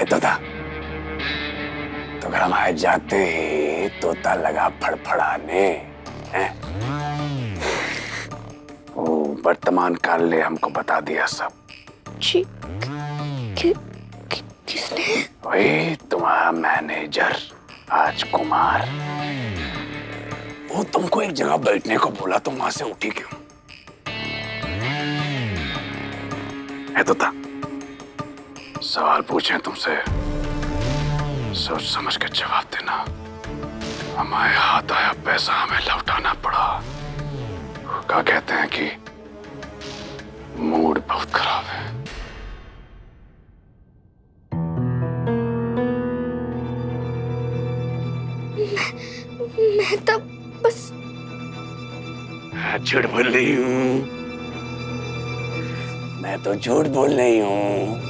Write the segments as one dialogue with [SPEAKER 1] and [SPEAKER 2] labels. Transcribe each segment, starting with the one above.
[SPEAKER 1] तोता, तो घर हमारे जाते ही तोता लगा फड़फड़ाने। वर्तमान काल ने हमको बता दिया सब।
[SPEAKER 2] जी, किसने?
[SPEAKER 1] वही तुम्हारा मैनेजर राजकुमार। वो तुमको एक जगह बैठने को बोला, तुम वहां से उठी क्यों? तोता, सवाल पूछे तुमसे, सोच समझ के जवाब देना। हमारे हाथ आया पैसा हमें लौटाना पड़ा। क्या कहते हैं कि मूड बहुत खराब है।
[SPEAKER 2] मैं तो बस
[SPEAKER 1] झूठ बोल रही हूँ। मैं तो झूठ बोल रही हूँ।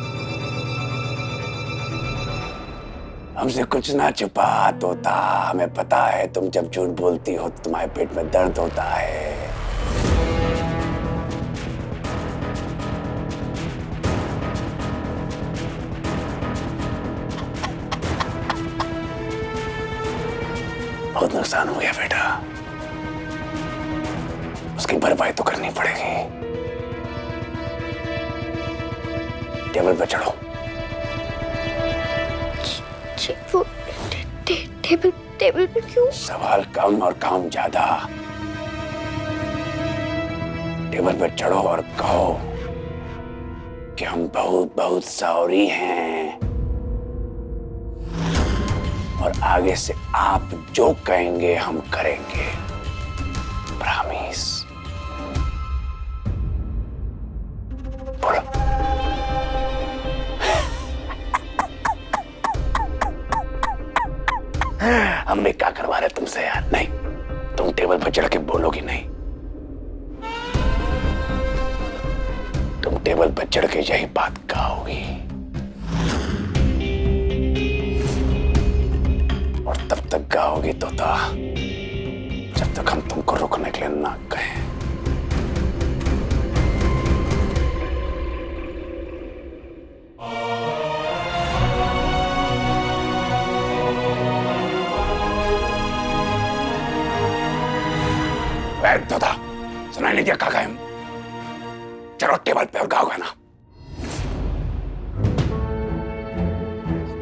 [SPEAKER 1] हमसे कुछ ना छुपा तोता, हमें पता है तुम जब झूठ बोलती हो तो तुम्हारे पेट में दर्द होता है। बहुत नुकसान हो गया बेटा, उसकी भरपाई तो करनी पड़ेगी। टेबल पे चढ़ो।
[SPEAKER 2] टेबल पे क्यों?
[SPEAKER 1] सवाल कम और काम ज्यादा। टेबल पे चढ़ो और कहो कि हम बहुत बहुत सॉरी हैं, और आगे से आप जो कहेंगे हम करेंगे। प्रॉमिस। बोलो। हम भी क्या करवा रहे तुमसे यार? नहीं, तुम टेबल पर चढ़ के बोलोगी नहीं। तुम टेबल पर चढ़ के यही बात कहोगी, और तब तक गाओगी तोता जब तक हम तुमको रुकने के लिए ना कहें। तोता, सुनाई नहीं दिया? कहा हम? चलो टेबल पे और गाओगे ना?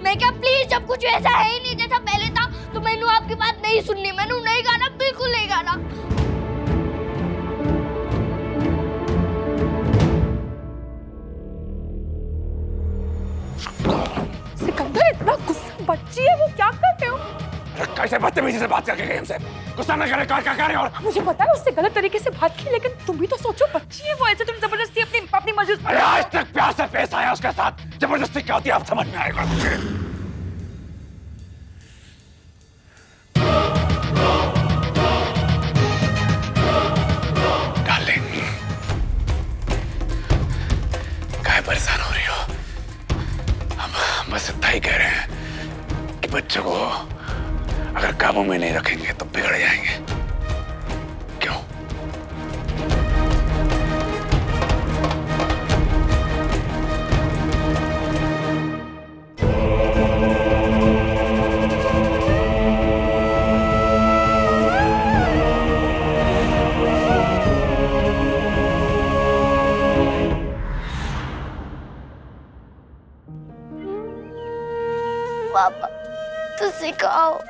[SPEAKER 2] मैं क्या, प्लीज, जब कुछ ऐसा है ही नहीं जैसा पहले था, तो मैंने आपकी बात नहीं सुननी। मैंने नहीं गाना, बिल्कुल नहीं गाना।
[SPEAKER 3] सिकंदर, इतना गुस्सा, बच्ची है वो, क्या करते हो?
[SPEAKER 1] कैसे बदतमीजी से बात करके गई हमसे? गुस्सा न करे, क्या कर रहे हो?
[SPEAKER 3] मुझे पता है उससे गलत तरीके से बात की, लेकिन तुम भी तो सोचो, बच्ची है वो, ऐसे तुम जबरदस्ती अपनी मर्जी।
[SPEAKER 1] अरे आज तक प्यार से पेश आया उसके साथ, जबरदस्ती क्या होती है आप समझ में आएगा मुझे। डार्लिंग, काहे परेशान हो रही हो? हम बस इतना ही कह रहे हैं कि बच्चों को अगर काबू में नहीं रखेंगे तो बिगड़ जाएंगे। क्यों?
[SPEAKER 2] पापा, तो सिखाओ।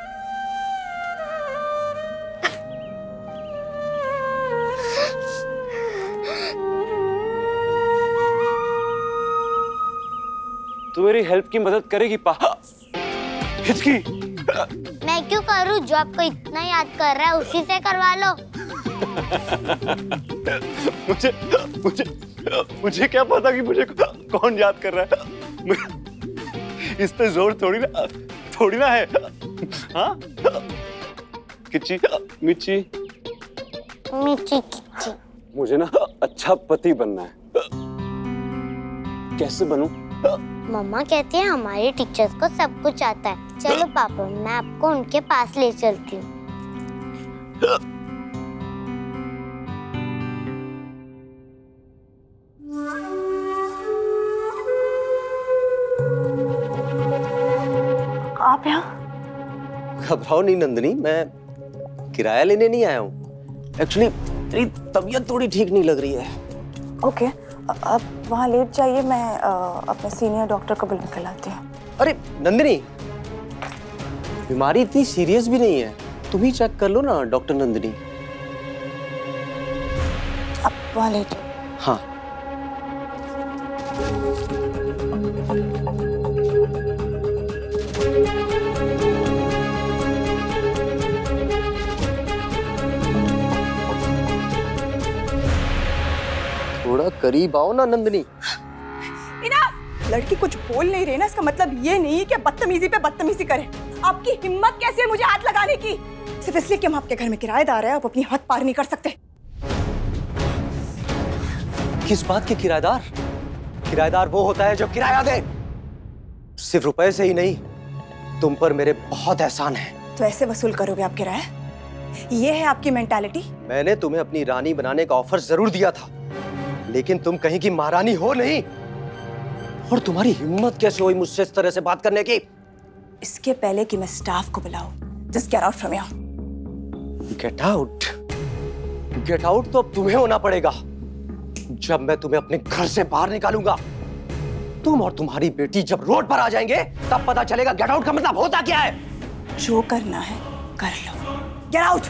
[SPEAKER 4] तू मेरी हेल्प की मदद करेगी पा? हिचकी।
[SPEAKER 2] मैं क्यों करूं? जो आपको इतना याद कर रहा है उसी से करवा लो।
[SPEAKER 4] मुझे मुझे मुझे क्या पता कि मुझे कौन याद कर रहा है? इस पे जोर थोड़ी ना है। हाँ? किच्ची, मिच्ची,
[SPEAKER 2] मिच्ची किच्ची।
[SPEAKER 4] मुझे ना अच्छा पति बनना है। कैसे बनूं?
[SPEAKER 2] मम्मा कहती है हमारी टीचर्स को सब कुछ आता है। चलो पापा, मैं आपको उनके पास ले चलती हूँ।
[SPEAKER 5] घबराओ नहीं नंदिनी, मैं किराया लेने नहीं आया हूँ। एक्चुअली मेरी तबीयत थोड़ी ठीक नहीं लग रही है।
[SPEAKER 6] ओके, आप वहाँ लेट जाइए, मैं अपने सीनियर डॉक्टर को बुला कर लाती हूँ।
[SPEAKER 5] अरे नंदिनी, बीमारी इतनी सीरियस भी नहीं है, तुम ही चेक कर लो ना डॉक्टर नंदिनी।
[SPEAKER 6] आप वहाँ लेट।
[SPEAKER 5] हाँ। थोड़ा करीब आओ ना नंदिनी।
[SPEAKER 6] लड़की कुछ बोल नहीं रही ना, इसका मतलब ये नहीं कि बदतमीजी पे बदतमीजी करें। आपकी हिम्मत कैसी है मुझे हाथ लगाने की? सिर्फ इसलिए कि हम आपके घर में किराएदार हैं, आप अपनी हद पार नहीं कर सकते।
[SPEAKER 5] किस बात के किराएदार? किराएदार वो होता है जो किराया दे। सिर्फ रुपए से ही नहीं, तुम पर मेरे बहुत एहसान है।
[SPEAKER 6] तो ऐसे वसूल करोगे आप किराया? ये है आपकी मेंटालिटी?
[SPEAKER 5] मैंने तुम्हें अपनी रानी बनाने का ऑफर जरूर दिया था, लेकिन तुम कहीं की महारानी हो नहीं। और तुम्हारी हिम्मत कैसे हुई मुझसे इस तरह से बात करने की?
[SPEAKER 6] इसके पहले कि मैं स्टाफ को बुलाऊं, just get out from here.
[SPEAKER 5] Get out? Get out तो अब तुम्हें होना पड़ेगा। जब मैं तुम्हें अपने घर से बाहर निकालूंगा, तुम और तुम्हारी बेटी जब रोड पर आ जाएंगे, तब पता चलेगा गेट आउट का मतलब होता क्या है।
[SPEAKER 6] जो करना है कर लो, get out.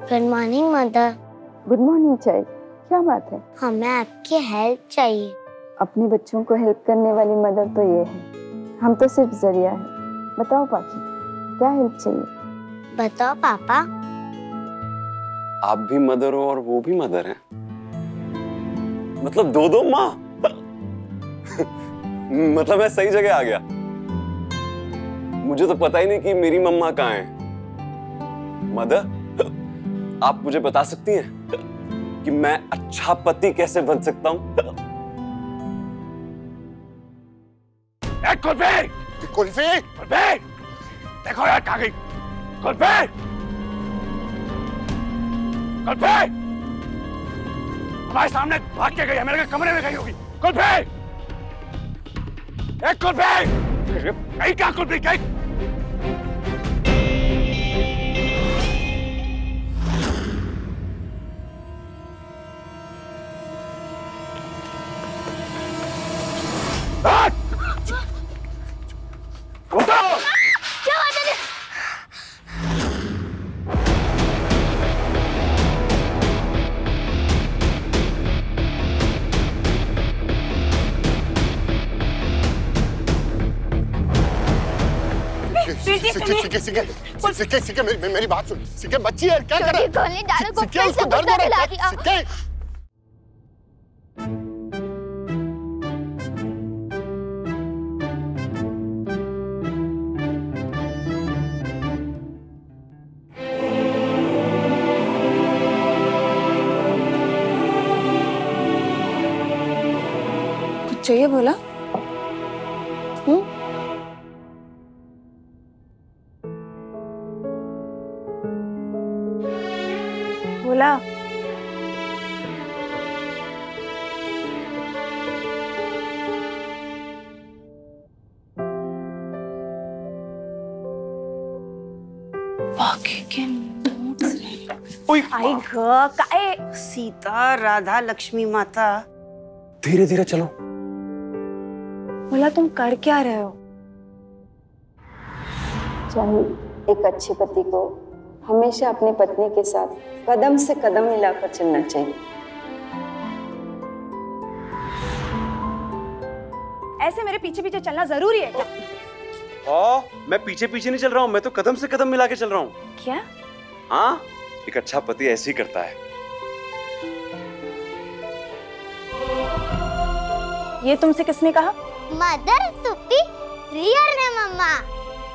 [SPEAKER 2] Good morning mother.
[SPEAKER 7] Good morning chai, क्या बात है?
[SPEAKER 2] हमें आपकी हेल्प चाहिए।
[SPEAKER 7] अपने बच्चों को हेल्प करने वाली मदर तो ये है, हम तो सिर्फ जरिया है। बताओ पापी, क्या हेल्प चाहिए?
[SPEAKER 2] बताओ पापा।
[SPEAKER 4] आप भी मदर हो और वो भी मदर हैं, मतलब दो माँ। मतलब मैं सही जगह आ गया। मुझे तो पता ही नहीं कि मेरी मम्मा कहाँ है। मदर, आप मुझे बता सकती हैं कि मैं अच्छा पति कैसे बन सकता हूँ?
[SPEAKER 1] कुल्फी!
[SPEAKER 8] कुल्फी!
[SPEAKER 1] कुल्फी! देखो यार कहाँ गई कुल्फी! कुल्फी! हमारे सामने भाग के गई है, मेरे कमरे में गई होगी। कुल्फी! एक कुल्फी! कहीं क्या कुल्फी कहीं?
[SPEAKER 8] सिक्के मेरी बात सुन। सिक्के बच्ची है, क्या कर रहा है? सिक्के उसको दर्द हो रहा है। सिक्के
[SPEAKER 6] कुछ चाहिए बोला? बोला। बाकी के नोट्स
[SPEAKER 9] आई ग काय सीता राधा लक्ष्मी माता।
[SPEAKER 5] धीरे धीरे चलो।
[SPEAKER 6] बोला तुम कर क्या रहे हो?
[SPEAKER 7] चाहे एक अच्छे पति को हमेशा अपनी पत्नी के साथ कदम से कदम मिलाकर चलना चाहिए।
[SPEAKER 6] ऐसे मेरे पीछे पीछे चलना जरूरी है क्या?
[SPEAKER 4] मैं पीछे पीछे नहीं चल रहा हूँ, मैं तो कदम से कदम मिला के चल रहा हूँ।
[SPEAKER 6] क्या?
[SPEAKER 4] हाँ, एक अच्छा पति ऐसे ही करता है।
[SPEAKER 6] ये तुमसे किसने कहा?
[SPEAKER 2] मदर तुप्पी रियर ने मम्मा।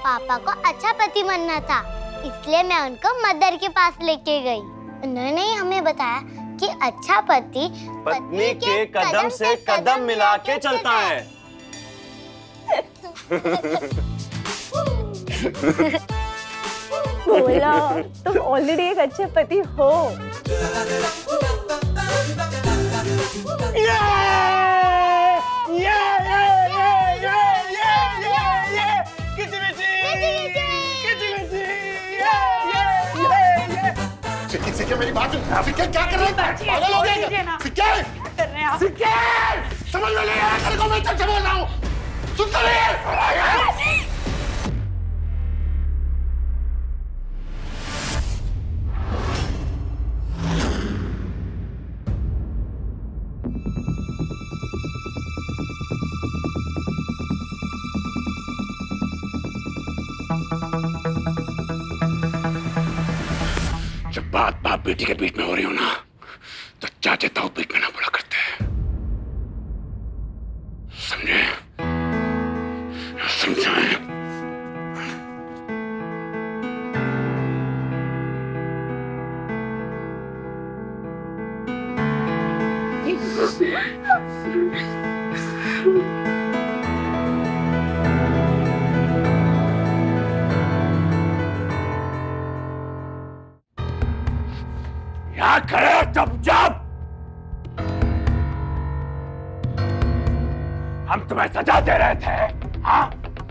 [SPEAKER 2] पापा को अच्छा पति बनना था, इसलिए मैं उनको मदर के पास लेके गई। उन्होंने हमें बताया क्योंकि अच्छा पति
[SPEAKER 5] पत्नी के कदम से कदम मिला के चलता है।
[SPEAKER 6] बोला तुम ऑलरेडी एक अच्छे पति हो।
[SPEAKER 8] सिक्के मेरी बात सुन। सिक्के क्या कर रहे हैं? पागल हो गए क्या? सिक्के
[SPEAKER 3] कर रहे हैं आप?
[SPEAKER 8] सिक्के समझ में नहीं आ रहा तेरे को, मैं तब से बोल रहा हूँ, सुनता नहीं है?
[SPEAKER 1] जब बात बाप बेटी के बीच में हो रही हो ना, तो चाचे ताऊ बीच में ना पड़ा करते हैं, समझे? समझाएं? यहाँ खड़े हो चुपचाप। हम तुम्हें सजा दे रहे थे, हाँ?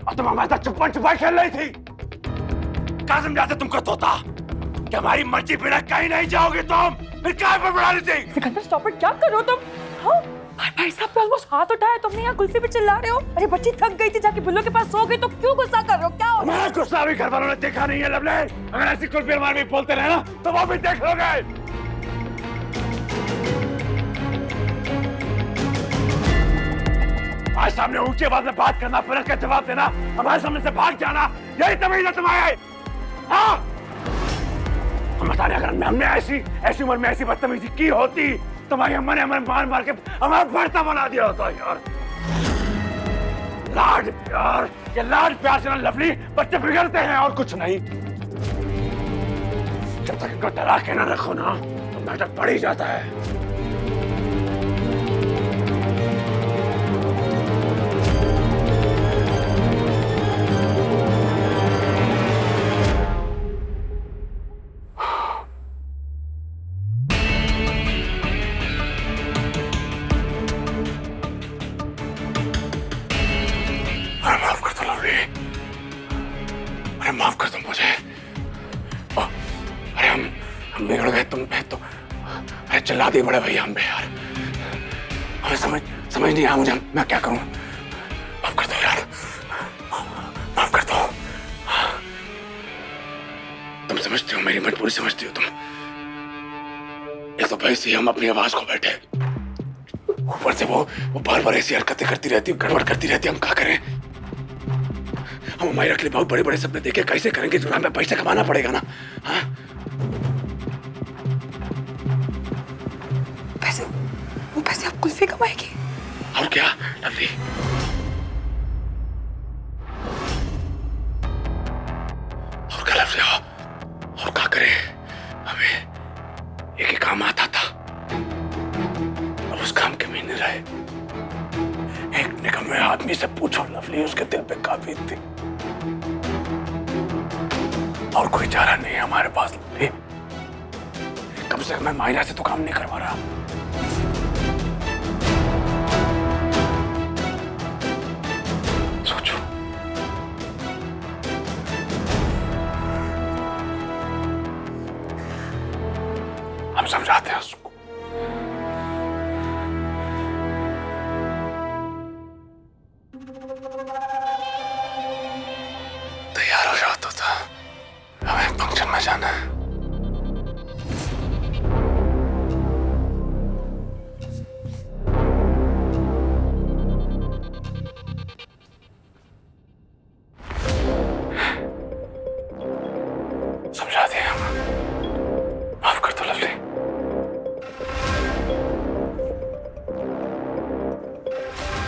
[SPEAKER 1] और तुम हमारे साथ छुपन छुपाई खेल रही थी। क्या समझाते तुमको तोता कि हमारी मर्जी बिना कहीं नहीं जाओगे तुम? फिर क्या पर बढ़ा रही थी?
[SPEAKER 3] सिकंदर स्टॉप इट, क्या कर रहे हो तुम? हाँ? भाई साहब पे ऑलमोस्ट हाथ उठाया तुमने, यहाँ कुर्सी पे चिल्ला रहे हो। अरे बच्ची थक गई थी, जाके बुल्लो के पास सो गई, तो क्यों गुस्सा कर रहे हो? क्या हो?
[SPEAKER 1] हमारा गुस्सा भी घर वालों ने देखा नहीं है लवले। अगर ऐसी कुछ भी हमारे भी बोलते रहे ना, तो वो भी देख लोगे। आज सामने ऊंची आवाज में बात करना, फिर उसका जवाब देना, हमारे सामने से भाग जाना, यही तमीज है तुम्हारे? हाँ? तुम बताने अगर हमने ऐसी उम्र में ऐसी बदतमीजी की होती, तुम्हारी अम्मा ने हमें मार मार के हमारा भरता बना दिया होता यार। लाड प्यार, ये लाड प्यार से ना लवली बच्चे बिगड़ते हैं और कुछ नहीं। जब तक इनको डरा के ना रखो ना, तो मैटर बढ़ ही जाता है। माफ कर दो मुझे। अरे हम बिगड़ गए तुम पे तो। अरे चिल्ला दिए बड़े भैया हम पे यार। हमें समझ नहीं आया मुझे, मैं क्या करूं? माफ कर दो यार, माफ कर दो। तुम समझते हो मेरी मजबूरी, समझती हो तुम? एक तो भाई से हम अपनी आवाज को बैठे, ऊपर से वो बार बार ऐसी हरकतें करती रहती, गड़बड़ करती रहती। हम क्या करें? हम हमारे रख ले बहुत बड़े बड़े सपने देखे, कैसे करेंगे? हमें पैसे कमाना पड़ेगा ना। हाँ?
[SPEAKER 3] वो पैसे आप कुल्फी कमाएगी?
[SPEAKER 1] और क्या लवली? और क्या लवली? और क्या करें? हमें एक ही काम आता था और उस काम के महीने रहे। एक निकम्मे आदमी से पूछो लवली, उसके दिल पे काफी थी और कोई चारा नहीं है हमारे पास लवली। कम से कम मैं मायना से तो काम नहीं करवा रहा। सोचो, हम समझाते हैं उसको। तैयार हो जाओ तो था, हमें फंक्शन में जाना है। समझा दिया, माफ कर दो लवली।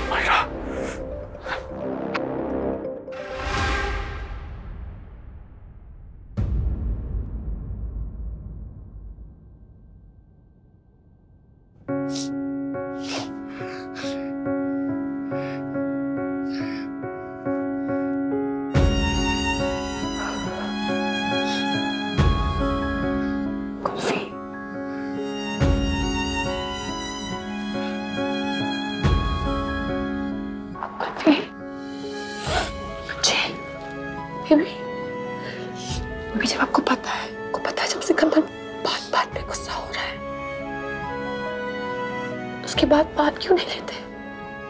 [SPEAKER 1] मायरा,
[SPEAKER 3] बेबी जब आपको पता है जब सिकंदर बात पे गुस्सा हो रहा है, उसके बाद बात क्यों नहीं लेते?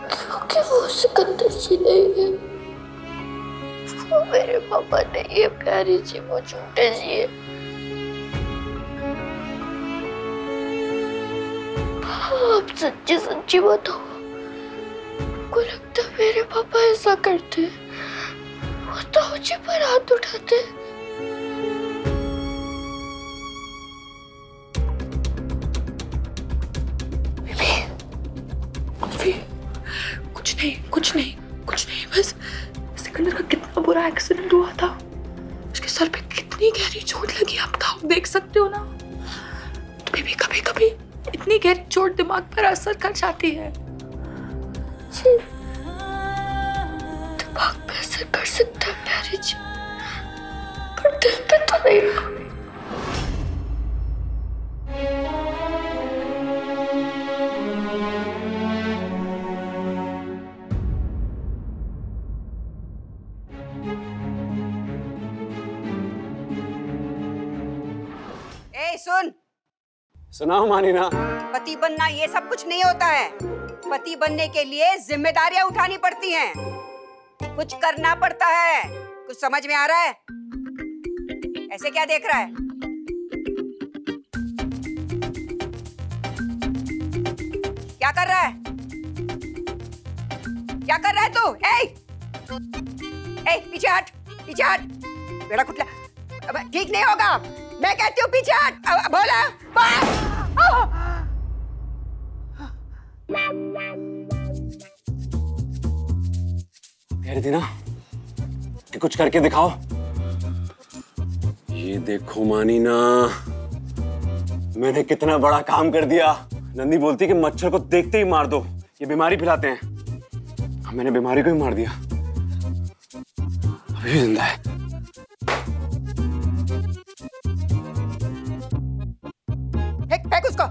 [SPEAKER 2] क्योंकि वो सिकंदर जी नहीं है, वो मेरे पापा नहीं है प्यारी जी, वो झूठे जी है। आप सच्ची सच्ची बताओ, को लगता है मेरे पापा ऐसा करते, वो तो मुझे पर हाथ उठाते।
[SPEAKER 3] कुछ नहीं, बस सिकंदर का कितना बुरा एक्सीडेंट हुआ था, उसके सर पे कितनी गहरी चोट लगी आप तो देख सकते हो ना। तो बेबी कभी कभी इतनी गहरी चोट दिमाग पर असर कर जाती है।
[SPEAKER 2] दिमाग पे असर कर सकता है प्यारी जी, पर दिल पे तो नहीं।
[SPEAKER 5] सुनाओ मानीना।
[SPEAKER 9] पति बनना ये सब कुछ नहीं होता है। पति बनने के लिए जिम्मेदारियां उठानी पड़ती हैं, कुछ करना पड़ता है। कुछ समझ में आ रहा है? ऐसे क्या देख रहा है? क्या कर रहा है? क्या कर रहा है तू? पीछे हट, पीछे हट। बेड़ा कुटला, ठीक नहीं होगा। मैं कहती हूँ पीछे हट। बोला
[SPEAKER 5] कह रही थी ना कि कुछ करके दिखाओ। ये देखो मानीना, मैंने कितना बड़ा काम कर दिया। नंदी बोलती कि मच्छर को देखते ही मार दो, ये बीमारी फैलाते हैं। मैंने बीमारी को ही मार दिया, अभी भी जिंदा है।
[SPEAKER 9] फेंक उसको।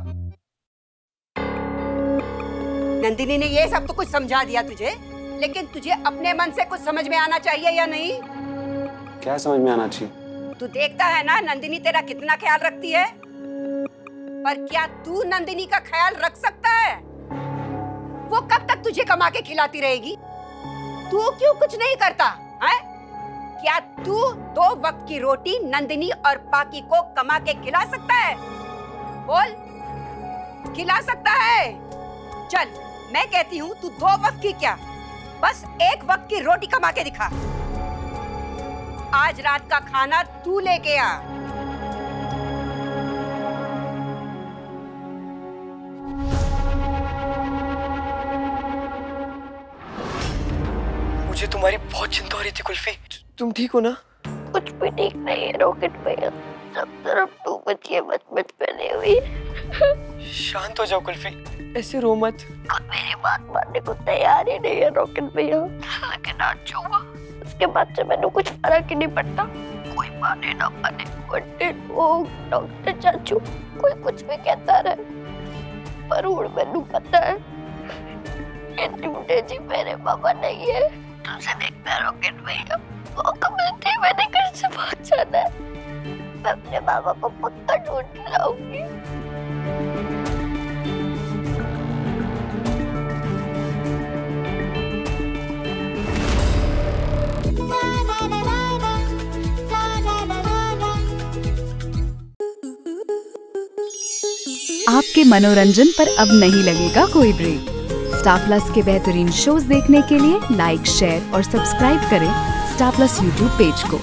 [SPEAKER 9] नंदिनी ने ये सब तो कुछ समझा दिया तुझे, लेकिन तुझे अपने मन से कुछ समझ में आना चाहिए या नहीं?
[SPEAKER 5] क्या समझ में आना चाहिए?
[SPEAKER 9] तू देखता है ना नंदिनी तेरा कितना ख्याल रखती है, पर क्या तू नंदिनी का ख्याल रख सकता है? वो कब तक तुझे कमा के खिलाती रहेगी? तू क्यों कुछ नहीं करता है? क्या तू 2 वक्त की रोटी नंदिनी और पाकी को कमा के खिला सकता है? बोल, खिला सकता है? चल, मैं कहती हूँ तू 2 वक्त की क्या, बस 1 वक्त की रोटी कमा के दिखा। आज रात का खाना तू लेके आ।
[SPEAKER 5] मुझे तुम्हारी बहुत चिंता हो रही थी कुल्फी। तुम ठीक हो ना?
[SPEAKER 2] कुछ भी ठीक नहीं है रॉकेट भैया, सब तरफ तू बचिए बच बने हुई।
[SPEAKER 5] शांत हो जाओ कुल्फी, ऐसे रो मत।
[SPEAKER 2] खुद मेरी बात मानने को तैयार ही नहीं है रॉकेट भैया, लेकिन आज जो हुआ उसके बाद से मैंने कुछ फर्क ही नहीं पड़ता। कोई माने ना माने, वो डॉक्टर चाचू कोई कुछ भी कहता रहे, पर मैनू पता है कि झूठे जी मेरे पापा नहीं है। तुमसे देखता है रॉकेट भैया, वो कमलती मैंने घर से भाग जाना है। मैं अपने पापा को पक्का ढूंढ लाऊंगी।
[SPEAKER 10] आपके मनोरंजन पर अब नहीं लगेगा कोई ब्रेक। स्टार प्लस के बेहतरीन शोज देखने के लिए लाइक, शेयर और सब्सक्राइब करें स्टार प्लस यूट्यूब पेज को।